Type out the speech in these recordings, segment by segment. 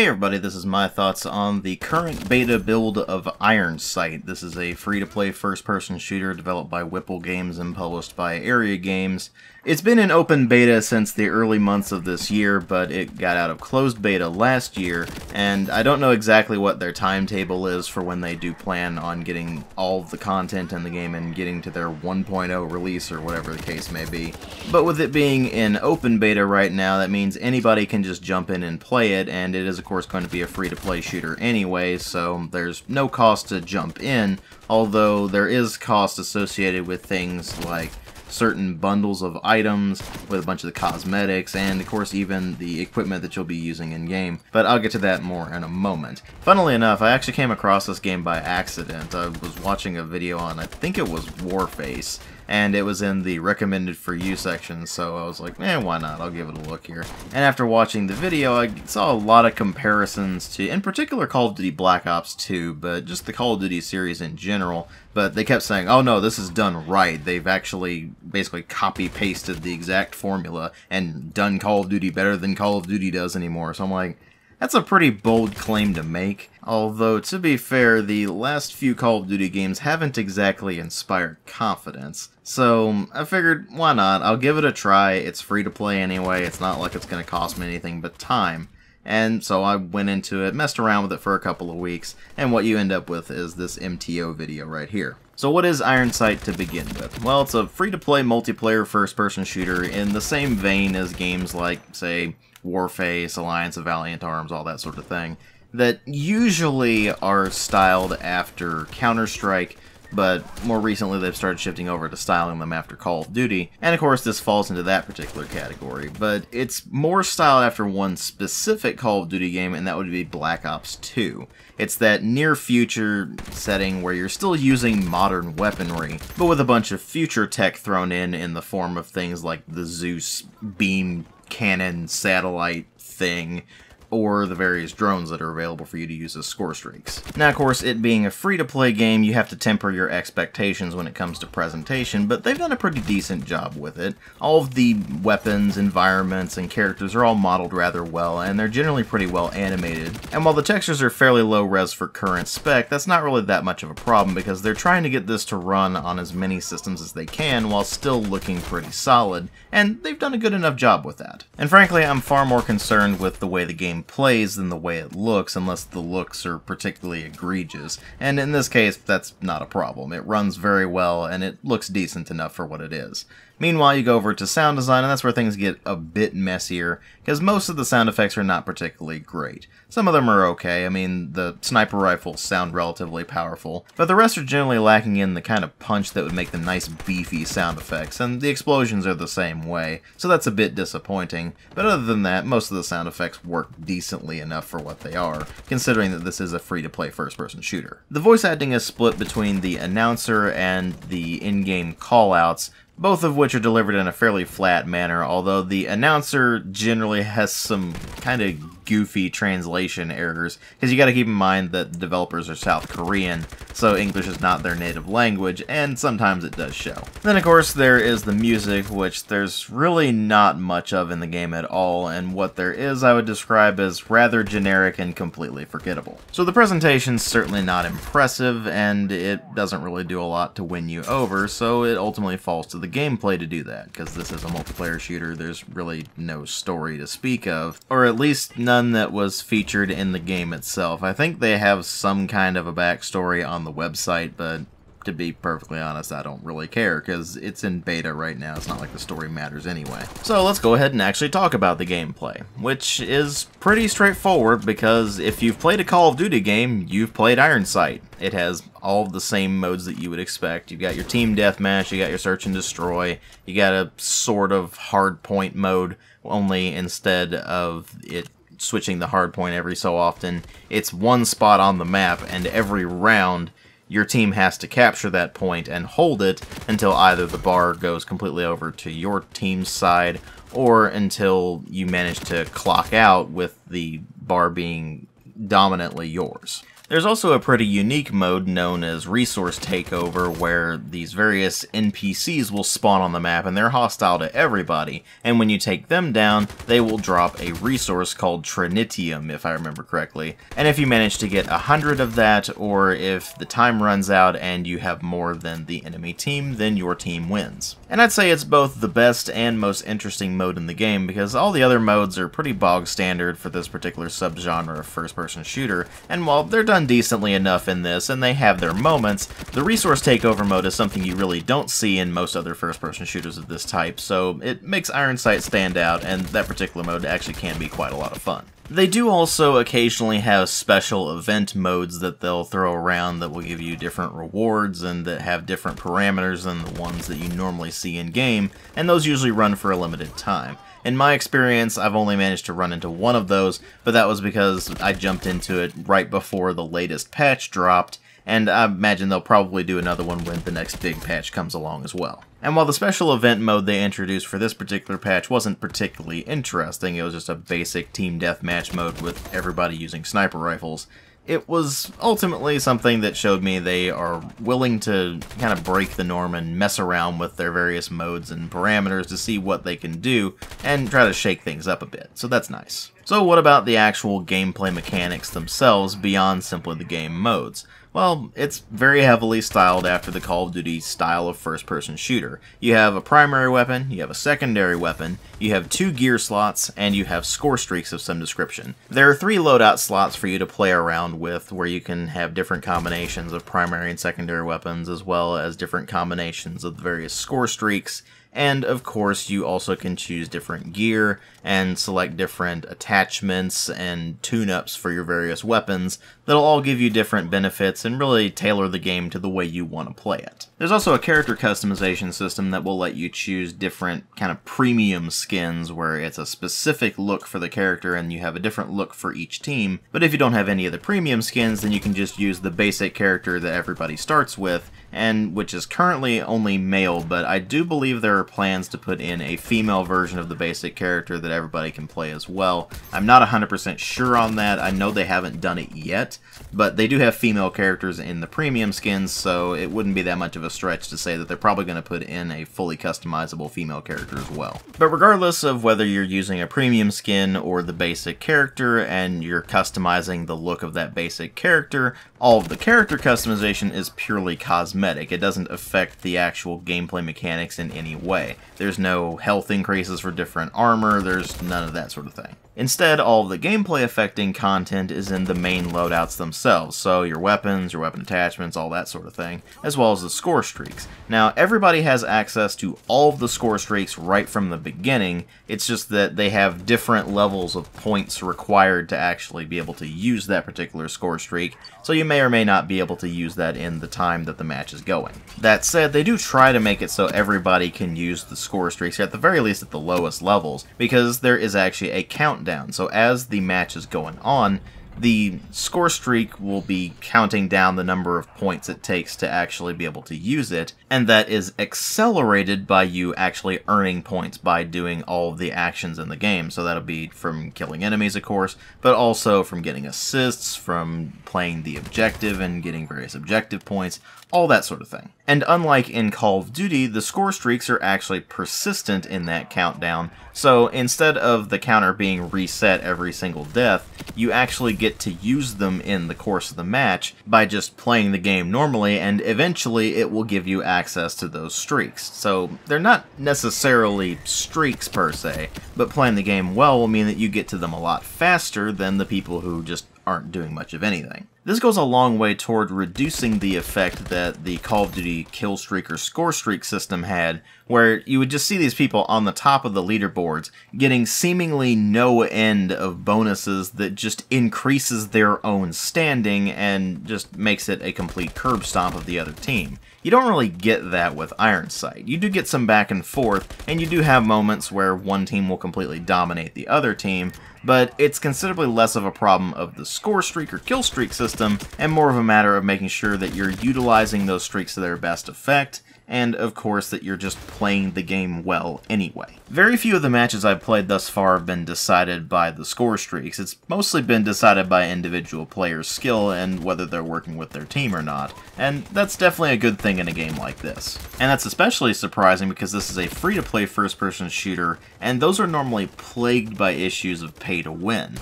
Hey everybody, this is my thoughts on the current beta build of Ironsight. This is a free-to-play first-person shooter developed by Whipple Games and published by Area Games. It's been in open beta since the early months of this year, but it got out of closed beta last year, and I don't know exactly what their timetable is for when they do plan on getting all of the content in the game and getting to their 1.0 release or whatever the case may be. But with it being in open beta right now, that means anybody can just jump in and play it, and it is of course going to be a free-to-play shooter anyway, so there's no cost to jump in, although there is cost associated with things like certain bundles of items with a bunch of the cosmetics, and of course even the equipment that you'll be using in game, but I'll get to that more in a moment. Funnily enough, I actually came across this game by accident. I was watching a video on, I think it was Warface, and it was in the recommended for you section, so I was like, why not, I'll give it a look here. And after watching the video, I saw a lot of comparisons to, in particular, Call of Duty Black Ops 2, but just the Call of Duty series in general. But they kept saying, oh no, this is done right. They've actually basically copy-pasted the exact formula and done Call of Duty better than Call of Duty does anymore. So I'm like, that's a pretty bold claim to make. Although, to be fair, the last few Call of Duty games haven't exactly inspired confidence. So I figured, why not? I'll give it a try. It's free to play anyway. It's not like it's going to cost me anything but time. And so I went into it, messed around with it for a couple of weeks, and what you end up with is this MTO video right here. So what is Ironsight to begin with? Well, it's a free-to-play multiplayer first-person shooter in the same vein as games like, say, Warface, Alliance of Valiant Arms, all that sort of thing, that usually are styled after Counter-Strike, but more recently they've started shifting over to styling them after Call of Duty, and of course this falls into that particular category, but it's more styled after one specific Call of Duty game, and that would be Black Ops 2. It's that near-future setting where you're still using modern weaponry, but with a bunch of future tech thrown in the form of things like the Zeus beam cannon satellite thing, or the various drones that are available for you to use as score streaks. Now, of course, it being a free-to-play game, you have to temper your expectations when it comes to presentation, but they've done a pretty decent job with it. All of the weapons, environments, and characters are all modeled rather well, and they're generally pretty well animated. And while the textures are fairly low-res for current spec, that's not really that much of a problem, because they're trying to get this to run on as many systems as they can while still looking pretty solid, and they've done a good enough job with that. And frankly, I'm far more concerned with the way the game plays than the way it looks, unless the looks are particularly egregious, and in this case that's not a problem. It runs very well and it looks decent enough for what it is. Meanwhile, you go over to sound design, and that's where things get a bit messier, because most of the sound effects are not particularly great. Some of them are okay. I mean, the sniper rifles sound relatively powerful, but the rest are generally lacking in the kind of punch that would make them nice beefy sound effects, and the explosions are the same way, so that's a bit disappointing. But other than that, most of the sound effects work decently enough for what they are, considering that this is a free-to-play first-person shooter. The voice acting is split between the announcer and the in-game callouts, both of which are delivered in a fairly flat manner, although the announcer generally has some kind of goofy translation errors, because you gotta keep in mind that the developers are South Korean, so English is not their native language, and sometimes it does show. Then of course there is the music, which there's really not much of in the game at all, and what there is I would describe as rather generic and completely forgettable. So the presentation's certainly not impressive, and it doesn't really do a lot to win you over, so it ultimately falls to the gameplay to do that, because this is a multiplayer shooter. There's really no story to speak of, or at least none that was featured in the game itself. I think they have some kind of a backstory on the website, but to be perfectly honest, I don't really care, because it's in beta right now. It's not like the story matters anyway. So let's go ahead and actually talk about the gameplay, which is pretty straightforward, because if you've played a Call of Duty game, you've played Ironsight. It has all of the same modes that you would expect. You've got your team deathmatch, you got your search and destroy, you got a sort of hardpoint mode, only instead of it switching the hardpoint every so often, it's one spot on the map, and every round your team has to capture that point and hold it until either the bar goes completely over to your team's side, or until you manage to clock out with the bar being dominantly yours. There's also a pretty unique mode known as Resource Takeover, where these various NPCs will spawn on the map and they're hostile to everybody, and when you take them down, they will drop a resource called Trinitium, if I remember correctly. And if you manage to get 100 of that, or if the time runs out and you have more than the enemy team, then your team wins. And I'd say it's both the best and most interesting mode in the game, because all the other modes are pretty bog standard for this particular subgenre of first-person shooter, and while they're done decently enough in this, and they have their moments, the Resource Takeover mode is something you really don't see in most other first-person shooters of this type, so it makes Ironsight stand out, and that particular mode actually can be quite a lot of fun. They do also occasionally have special event modes that they'll throw around that will give you different rewards and that have different parameters than the ones that you normally see in-game, and those usually run for a limited time. In my experience, I've only managed to run into one of those, but that was because I jumped into it right before the latest patch dropped, and I imagine they'll probably do another one when the next big patch comes along as well. And while the special event mode they introduced for this particular patch wasn't particularly interesting, it was just a basic team deathmatch mode with everybody using sniper rifles, it was ultimately something that showed me they are willing to kind of break the norm and mess around with their various modes and parameters to see what they can do and try to shake things up a bit, so that's nice. So what about the actual gameplay mechanics themselves beyond simply the game modes? Well, it's very heavily styled after the Call of Duty style of first-person shooter. You have a primary weapon, you have a secondary weapon, you have 2 gear slots, and you have score streaks of some description. There are 3 loadout slots for you to play around with, where you can have different combinations of primary and secondary weapons, as well as different combinations of the various score streaks. And of course, you also can choose different gear and select different attachments and tune-ups for your various weapons that'll all give you different benefits and really tailor the game to the way you want to play it. There's also a character customization system that will let you choose different kind of premium skins where it's a specific look for the character and you have a different look for each team. But if you don't have any of the premium skins, then you can just use the basic character that everybody starts with, and which is currently only male, but I do believe there are plans to put in a female version of the basic character that everybody can play as well. I'm not 100% sure on that. I know they haven't done it yet, but they do have female characters in the premium skins, so it wouldn't be that much of a stretch to say that they're probably going to put in a fully customizable female character as well. But regardless of whether you're using a premium skin or the basic character and you're customizing the look of that basic character, all of the character customization is purely cosmetic. It doesn't affect the actual gameplay mechanics in any way. There's no health increases for different armor, there's none of that sort of thing. Instead, all of the gameplay affecting content is in the main loadouts themselves, so your weapons, your weapon attachments, all that sort of thing, as well as the score streaks. Now, everybody has access to all of the score streaks right from the beginning, it's just that they have different levels of points required to actually be able to use that particular score streak, so you may or may not be able to use that in the time that the match is going. That said, they do try to make it so everybody can use the score streaks, at the very least at the lowest levels, because there is actually a countdown. So as the match is going on, the score streak will be counting down the number of points it takes to actually be able to use it, and that is accelerated by you actually earning points by doing all of the actions in the game. So that'll be from killing enemies, of course, but also from getting assists, from playing the objective and getting various objective points, all that sort of thing. And unlike in Call of Duty, the score streaks are actually persistent in that countdown, so instead of the counter being reset every single death, you actually get to use them in the course of the match by just playing the game normally, and eventually it will give you access to those streaks. So they're not necessarily streaks per se, but playing the game well will mean that you get to them a lot faster than the people who just aren't doing much of anything. This goes a long way toward reducing the effect that the Call of Duty kill streak or score streak system had, where you would just see these people on the top of the leaderboards getting seemingly no end of bonuses that just increases their own standing and just makes it a complete curb stomp of the other team. You don't really get that with Ironsight. You do get some back and forth, and you do have moments where one team will completely dominate the other team, but it's considerably less of a problem of the score streak or kill streak system, and more of a matter of making sure that you're utilizing those streaks to their best effect, and of course that you're just playing the game well anyway. Very few of the matches I've played thus far have been decided by the score streaks. It's mostly been decided by individual players' skill and whether they're working with their team or not, and that's definitely a good thing in a game like this. And that's especially surprising because this is a free-to-play first-person shooter, and those are normally plagued by issues of pay-to-win.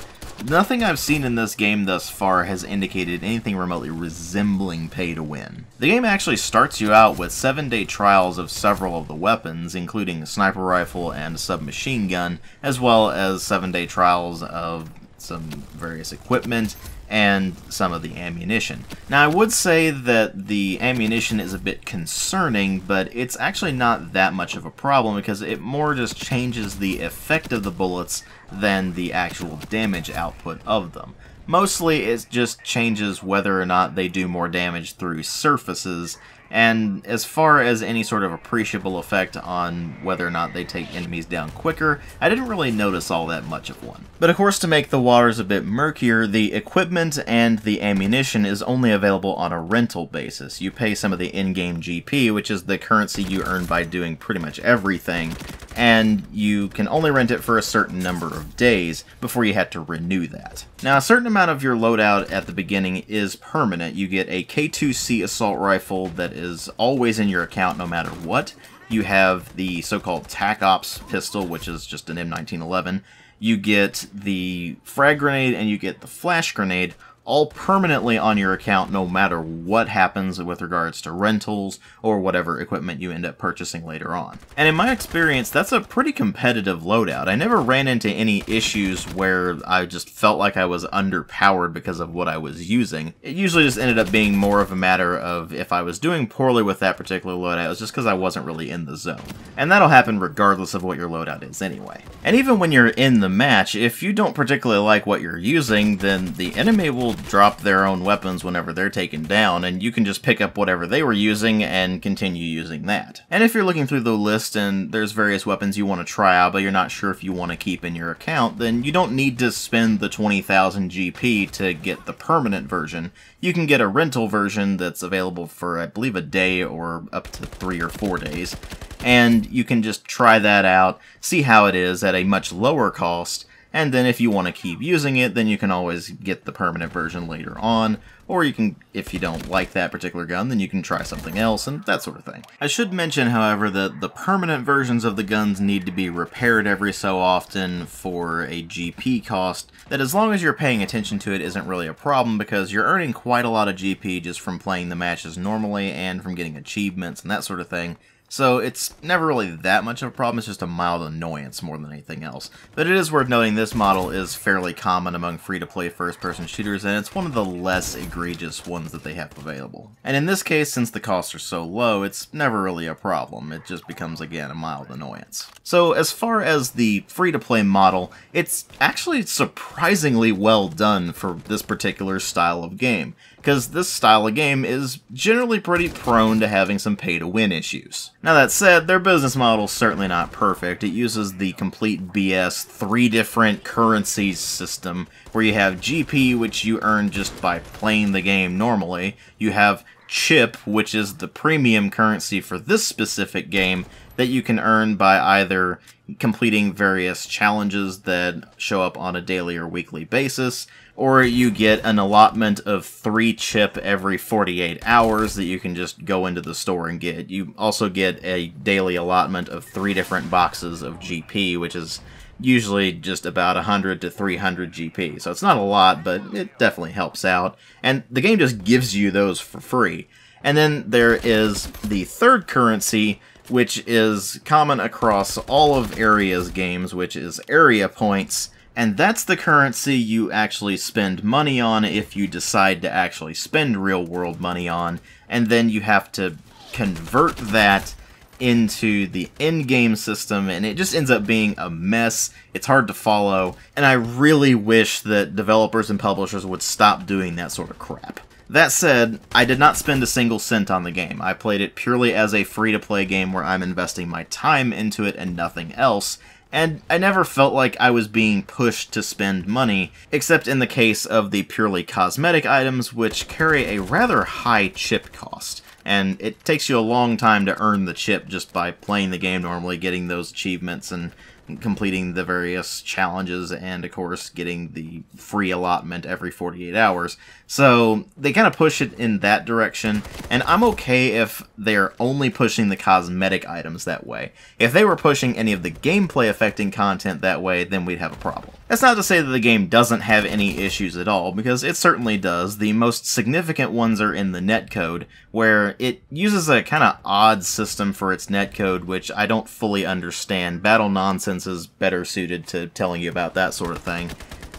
Nothing I've seen in this game thus far has indicated anything remotely resembling pay-to-win. The game actually starts you out with 7-day trials of several of the weapons, including a sniper rifle and a submachine gun, as well as 7-day trials of some various equipment and some of the ammunition. Now, I would say that the ammunition is a bit concerning, but it's actually not that much of a problem because it more just changes the effect of the bullets than the actual damage output of them. Mostly, it just changes whether or not they do more damage through surfaces, and as far as any sort of appreciable effect on whether or not they take enemies down quicker, I didn't really notice all that much of one. But of course, to make the waters a bit murkier, the equipment and the ammunition is only available on a rental basis. You pay some of the in-game GP, which is the currency you earn by doing pretty much everything, and you can only rent it for a certain number of days before you have to renew that. Now, a certain amount of your loadout at the beginning is permanent. You get a K2C assault rifle that is always in your account no matter what. You have the so-called TAC Ops pistol, which is just an M1911. You get the frag grenade and you get the flash grenade, all permanently on your account no matter what happens with regards to rentals or whatever equipment you end up purchasing later on. And in my experience, that's a pretty competitive loadout. I never ran into any issues where I just felt like I was underpowered because of what I was using. It usually just ended up being more of a matter of if I was doing poorly with that particular loadout, it was just because I wasn't really in the zone. And that'll happen regardless of what your loadout is anyway. And even when you're in the match, if you don't particularly like what you're using, then the enemy will drop their own weapons whenever they're taken down, and you can just pick up whatever they were using and continue using that. And if you're looking through the list and there's various weapons you want to try out but you're not sure if you want to keep in your account, then you don't need to spend the 20,000 GP to get the permanent version. You can get a rental version that's available for, I believe, a day or up to 3 or 4 days, and you can just try that out, see how it is at a much lower cost, and then if you want to keep using it, then you can always get the permanent version later on, or you can, if you don't like that particular gun, then you can try something else, and that sort of thing. I should mention, however, that the permanent versions of the guns need to be repaired every so often for a GP cost, that as long as you're paying attention to it isn't really a problem, because you're earning quite a lot of GP just from playing the matches normally, and from getting achievements and that sort of thing. So it's never really that much of a problem, it's just a mild annoyance more than anything else. But it is worth noting this model is fairly common among free-to-play first-person shooters, and it's one of the less egregious ones that they have available. And in this case, since the costs are so low, it's never really a problem, it just becomes, again, a mild annoyance. So as far as the free-to-play model, it's actually surprisingly well done for this particular style of game, because this style of game is generally pretty prone to having some pay-to-win issues. Now that said, their business model is certainly not perfect. It uses the complete BS 3 different currencies system, where you have GP, which you earn just by playing the game normally. You have chip, which is the premium currency for this specific game, that you can earn by either completing various challenges that show up on a daily or weekly basis, or you get an allotment of 3 chip every 48 hours that you can just go into the store and get. You also get a daily allotment of 3 different boxes of GP, which is usually just about 100 to 300 GP. So it's not a lot, but it definitely helps out. And the game just gives you those for free. And then there is the third currency, which is common across all of Area's games, which is area points. And that's the currency you actually spend money on if you decide to actually spend real-world money on, and then you have to convert that into the in-game system, and it just ends up being a mess. It's hard to follow, and I really wish that developers and publishers would stop doing that sort of crap. That said, I did not spend a single cent on the game. I played it purely as a free-to-play game where I'm investing my time into it and nothing else, and I never felt like I was being pushed to spend money, except in the case of the purely cosmetic items, which carry a rather high chip cost. and it takes you a long time to earn the chip just by playing the game normally, getting those achievements and completing the various challenges, and of course getting the free allotment every 48 hours. So they kind of push it in that direction, and I'm okay if they're only pushing the cosmetic items that way. If they were pushing any of the gameplay affecting content that way, then we'd have a problem. That's not to say that the game doesn't have any issues at all, because it certainly does. The most significant ones are in the netcode, where it uses a kind of odd system for its netcode, which I don't fully understand. Battle Nonsense is better suited to telling you about that sort of thing.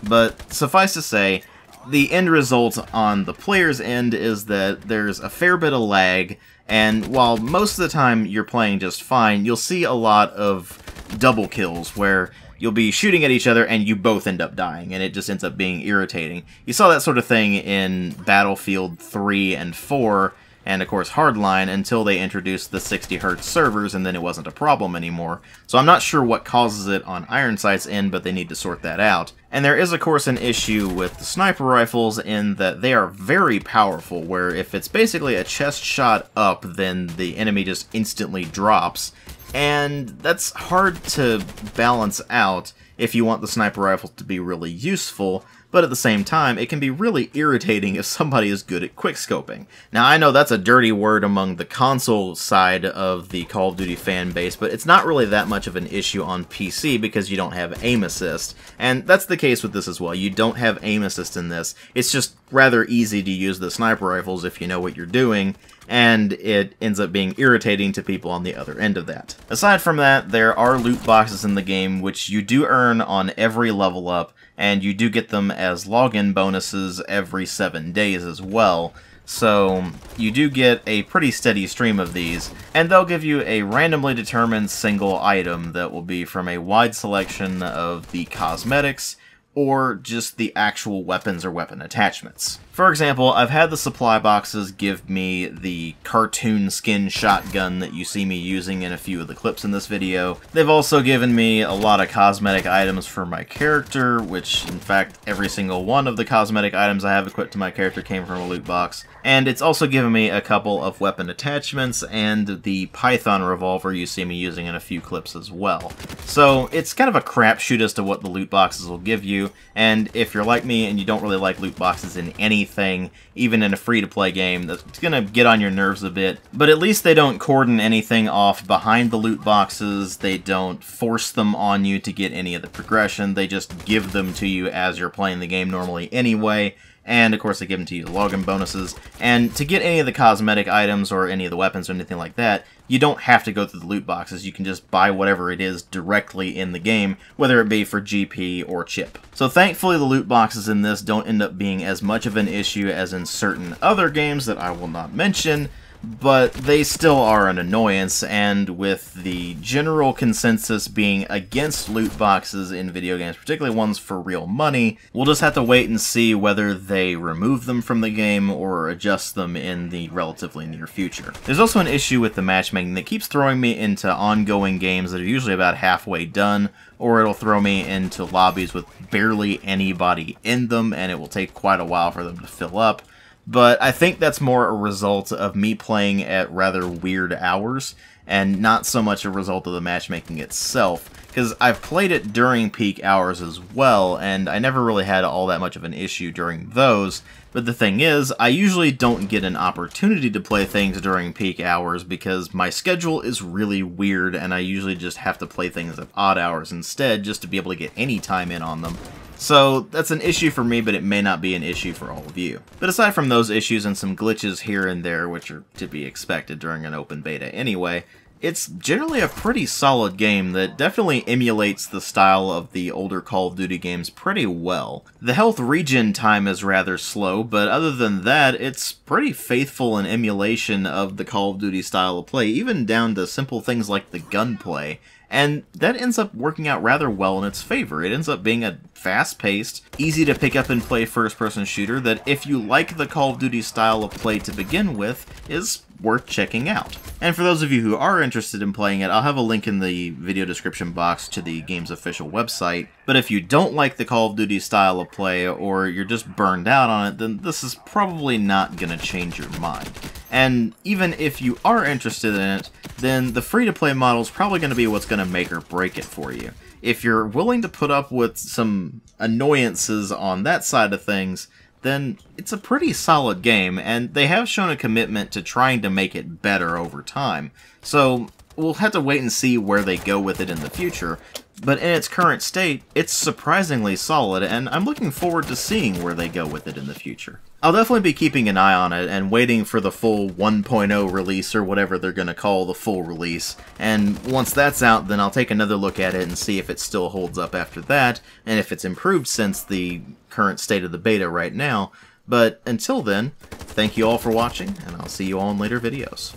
But suffice to say, the end result on the player's end is that there's a fair bit of lag, and while most of the time you're playing just fine, you'll see a lot of double kills where you'll be shooting at each other and you both end up dying, and it just ends up being irritating. You saw that sort of thing in Battlefield 3 and 4, and of course Hardline, until they introduced the 60Hz servers, and then it wasn't a problem anymore. So I'm not sure what causes it on Ironsight's end, but they need to sort that out. And there is of course an issue with the sniper rifles in that they are very powerful, where if it's basically a chest shot up, then the enemy just instantly drops. And that's hard to balance out if you want the sniper rifle to be really useful, but at the same time, it can be really irritating if somebody is good at quickscoping. Now, I know that's a dirty word among the console side of the Call of Duty fan base, but it's not really that much of an issue on PC because you don't have aim assist. And that's the case with this as well. You don't have aim assist in this. It's just rather easy to use the sniper rifles if you know what you're doing, and it ends up being irritating to people on the other end of that. Aside from that, there are loot boxes in the game which you do earn on every level up, and you do get them as login bonuses every 7 days as well. So you do get a pretty steady stream of these, and they'll give you a randomly determined single item that will be from a wide selection of the cosmetics, or just the actual weapons or weapon attachments. For example, I've had the supply boxes give me the cartoon skin shotgun that you see me using in a few of the clips in this video. They've also given me a lot of cosmetic items for my character, which in fact every single one of the cosmetic items I have equipped to my character came from a loot box. And it's also given me a couple of weapon attachments and the Python revolver you see me using in a few clips as well. So it's kind of a crapshoot as to what the loot boxes will give you, and if you're like me and you don't really like loot boxes in anything, even in a free-to-play game, that's gonna get on your nerves a bit. But at least they don't cordon anything off behind the loot boxes, they don't force them on you to get any of the progression, they just give them to you as you're playing the game normally anyway. And of course they give them to you as login bonuses. And to get any of the cosmetic items or any of the weapons or anything like that, you don't have to go through the loot boxes. You can just buy whatever it is directly in the game, whether it be for GP or chip. So thankfully the loot boxes in this don't end up being as much of an issue as in certain other games that I will not mention, but they still are an annoyance, and with the general consensus being against loot boxes in video games, particularly ones for real money, we'll just have to wait and see whether they remove them from the game or adjust them in the relatively near future. There's also an issue with the matchmaking that keeps throwing me into ongoing games that are usually about halfway done, or it'll throw me into lobbies with barely anybody in them, and it will take quite a while for them to fill up. But I think that's more a result of me playing at rather weird hours, and not so much a result of the matchmaking itself, because I've played it during peak hours as well, and I never really had all that much of an issue during those. But the thing is, I usually don't get an opportunity to play things during peak hours because my schedule is really weird, and I usually just have to play things at odd hours instead just to be able to get any time in on them. So that's an issue for me, but it may not be an issue for all of you. But aside from those issues and some glitches here and there, which are to be expected during an open beta anyway, it's generally a pretty solid game that definitely emulates the style of the older Call of Duty games pretty well. The health regen time is rather slow, but other than that, it's pretty faithful in emulation of the Call of Duty style of play, even down to simple things like the gunplay. And that ends up working out rather well in its favor. It ends up being a fast-paced, easy-to-pick-up and play first-person shooter that, if you like the Call of Duty style of play to begin with, is worth checking out. And for those of you who are interested in playing it, I'll have a link in the video description box to the game's official website. But if you don't like the Call of Duty style of play, or you're just burned out on it, then this is probably not going to change your mind. And even if you are interested in it, then the free-to-play model is probably going to be what's going to make or break it for you. If you're willing to put up with some annoyances on that side of things, then it's a pretty solid game, and they have shown a commitment to trying to make it better over time. So we'll have to wait and see where they go with it in the future, but in its current state, it's surprisingly solid, and I'm looking forward to seeing where they go with it in the future. I'll definitely be keeping an eye on it and waiting for the full 1.0 release, or whatever they're going to call the full release, and once that's out, then I'll take another look at it and see if it still holds up after that, and if it's improved since the current state of the beta right now. But until then, thank you all for watching, and I'll see you all in later videos.